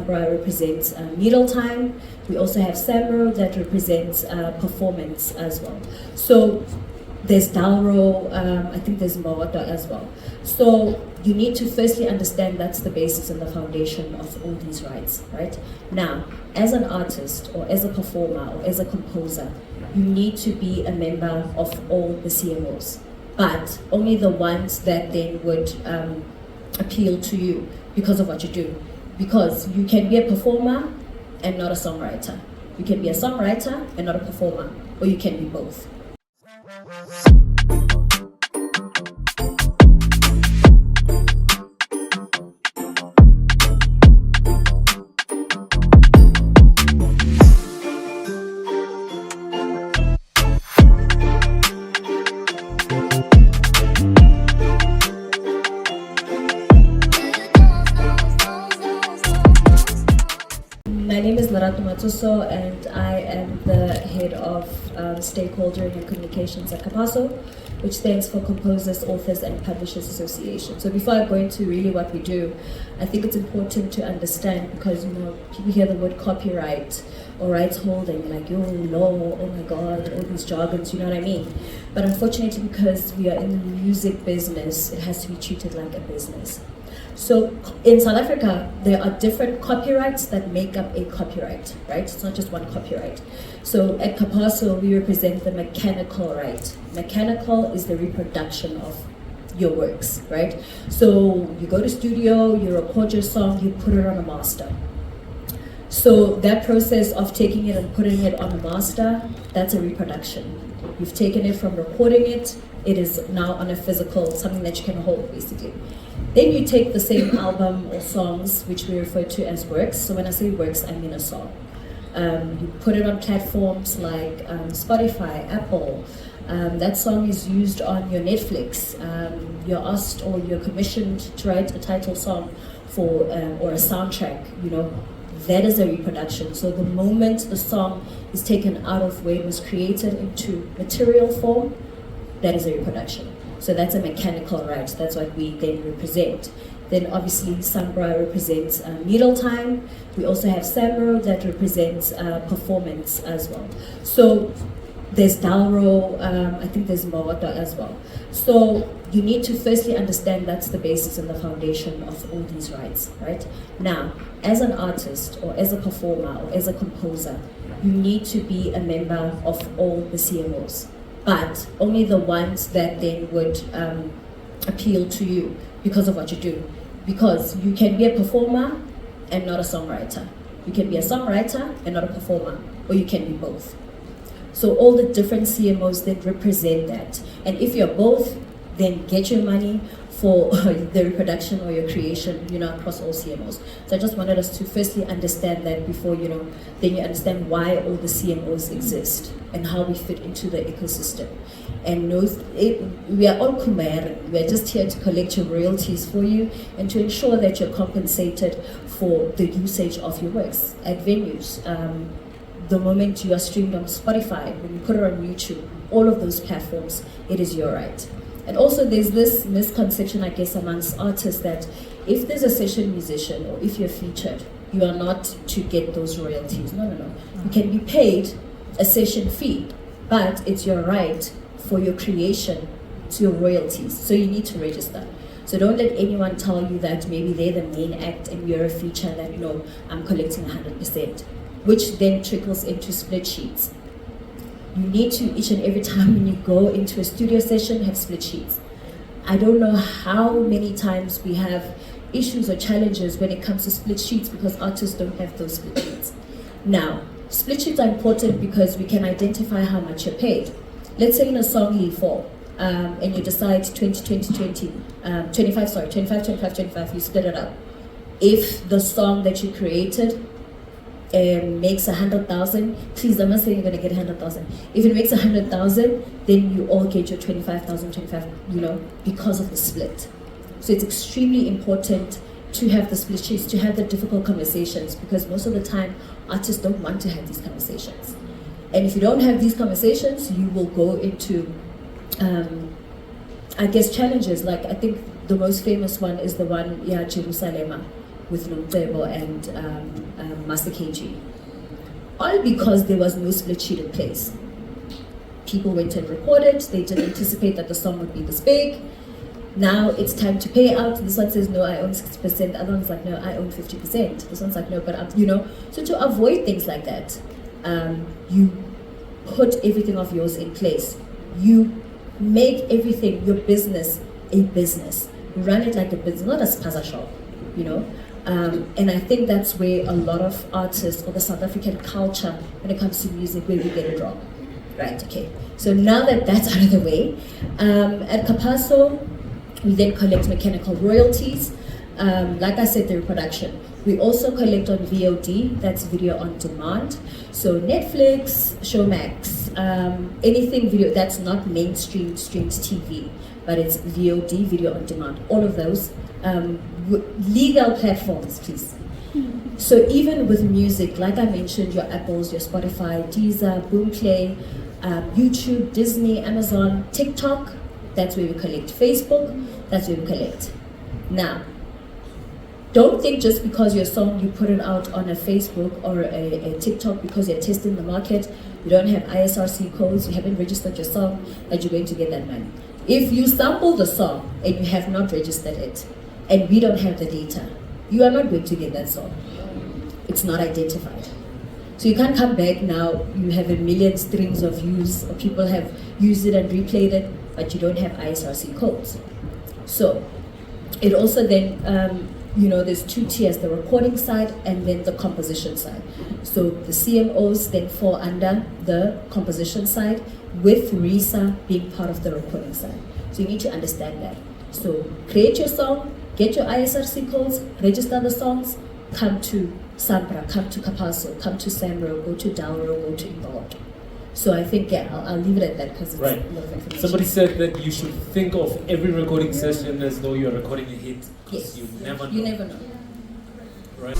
Sambra represents needle time. We also have Samro that represents performance as well. So there's Dalro, I think there's Mawata as well. So you need to firstly understand that's the basis and the foundation of all these rights, right? Now, as an artist or as a performer or as a composer, you need to be a member of all the CMOs, but only the ones that then would appeal to you because of what you do. Because you can be a performer and not a songwriter. You can be a songwriter and not a performer, or you can be both. My name is Lerato Matsoso, and I am the head of stakeholder and communications at CAPASO, which stands for Composers, Authors and Publishers Association. So before I go into really what we do, I think it's important to understand, because people hear the word copyright or rights holding, like, yo, law, oh my God, all these jargons, you know what I mean? But unfortunately, because we are in the music business, it has to be treated like a business. So in South Africa, there are different copyrights that make up a copyright, right? It's not just one copyright. So at CAPASO, we represent the mechanical right. Mechanical is the reproduction of your works, right? So you go to studio, you record your song, you put it on a master. So that process of taking it and putting it on a master, that's a reproduction. You've taken it from recording it, it is now on a physical, something that you can hold, basically. Then you take the same album or songs, which we refer to as works. So when I say works, I mean a song. You put it on platforms like Spotify, Apple. That song is used on your Netflix. You're asked or you're commissioned to write a title song for or a soundtrack. That is a reproduction. So the moment the song is taken out of where it was created into material form, that is a reproduction. So that's a mechanical right. That's what we then represent. Then obviously Sambra represents needle time. We also have Samro that represents performance as well. So there's Dalro, I think there's Mawata as well. So you need to firstly understand that's the basis and the foundation of all these rights, right? Now, as an artist or as a performer or as a composer, you need to be a member of all the CMOs, but only the ones that then would appeal to you because of what you do. Because you can be a performer and not a songwriter. You can be a songwriter and not a performer, or you can be both. So all the different CMOs that represent that. And if you're both, then get your money for the reproduction or your creation, across all CMOs. So I just wanted us to firstly understand that before, then you understand why all the CMOs exist and how we fit into the ecosystem. And we are all Khmer. We are just here to collect your royalties for you and to ensure that you're compensated for the usage of your works at venues. The moment you are streamed on Spotify, when you put it on YouTube, all of those platforms, it is your right. And also there's this misconception, I guess, amongst artists that if there's a session musician or if you're featured, you are not to get those royalties. No. You can be paid a session fee, but it's your right for your creation to your royalties. So you need to register. So don't let anyone tell you that maybe they're the main act and you're a feature that, no, I'm collecting 100%, which then trickles into split sheets. You need to, each and every time when you go into a studio session, have split sheets. I don't know how many times we have issues or challenges when it comes to split sheets because artists don't have those split sheets. Now, split sheets are important because we can identify how much you're paid. Let's say in a song Lee 4, and you decide 25, you split it up. If the song that you created makes 100,000, please, I'm not saying you're gonna get 100,000. If it makes 100,000, then you all get your 25,000, because of the split. So it's extremely important to have the split sheets, to have the difficult conversations, because most of the time, artists don't want to have these conversations. And if you don't have these conversations, you will go into, challenges. Like, I think the most famous one is the one, Jerusalem. with Nomtebo and Master KG. All because there was no split sheet in place. People went and recorded, they didn't anticipate that the song would be this big. Now it's time to pay out. This one says, no, I own 60%. The other one's like, no, I own 50%. This one's like, no, but I'm, So to avoid things like that, you put everything of yours in place. You make everything, your business, a business. Run it like a business, not a spaza shop, And I think that's where a lot of artists or the South African culture, when it comes to music, where we get it wrong. Right, okay. So now that that's out of the way, at Kapaso, we then collect mechanical royalties. Like I said, the reproduction. We also collect on VOD, that's video on demand. So Netflix, Showmax, anything video that's not mainstream streamed TV, but it's VOD, video on demand. All of those legal platforms, please. So even with music, like I mentioned, your Apples, your Spotify, Deezer, Boomplay, YouTube, Disney, Amazon, TikTok, that's where we collect. Facebook, that's where we collect. Now, don't think just because your song, you put it out on a Facebook or a TikTok because you're testing the market, you don't have ISRC codes, you haven't registered your song, that you're going to get that money. If you sample the song and you have not registered it, and we don't have the data, you are not going to get that song. It's not identified. So you can't come back now, you have a million streams of views, or people have used it and replayed it, but you don't have ISRC codes. So it also then, there's two tiers, the recording side and then the composition side. So the CMOs then fall under the composition side, with RISA being part of the recording side. So you need to understand that. So create your song, get your ISRC codes, register the songs, come to Sampra, come to Kapaso, come to Samro, go to Dauro, go to Imbawato. So I think, I'll leave it at that because it's right. A lot of information. Somebody said that you should think of every recording session as though you're recording a hit. Yes. You never know. You never know. Right.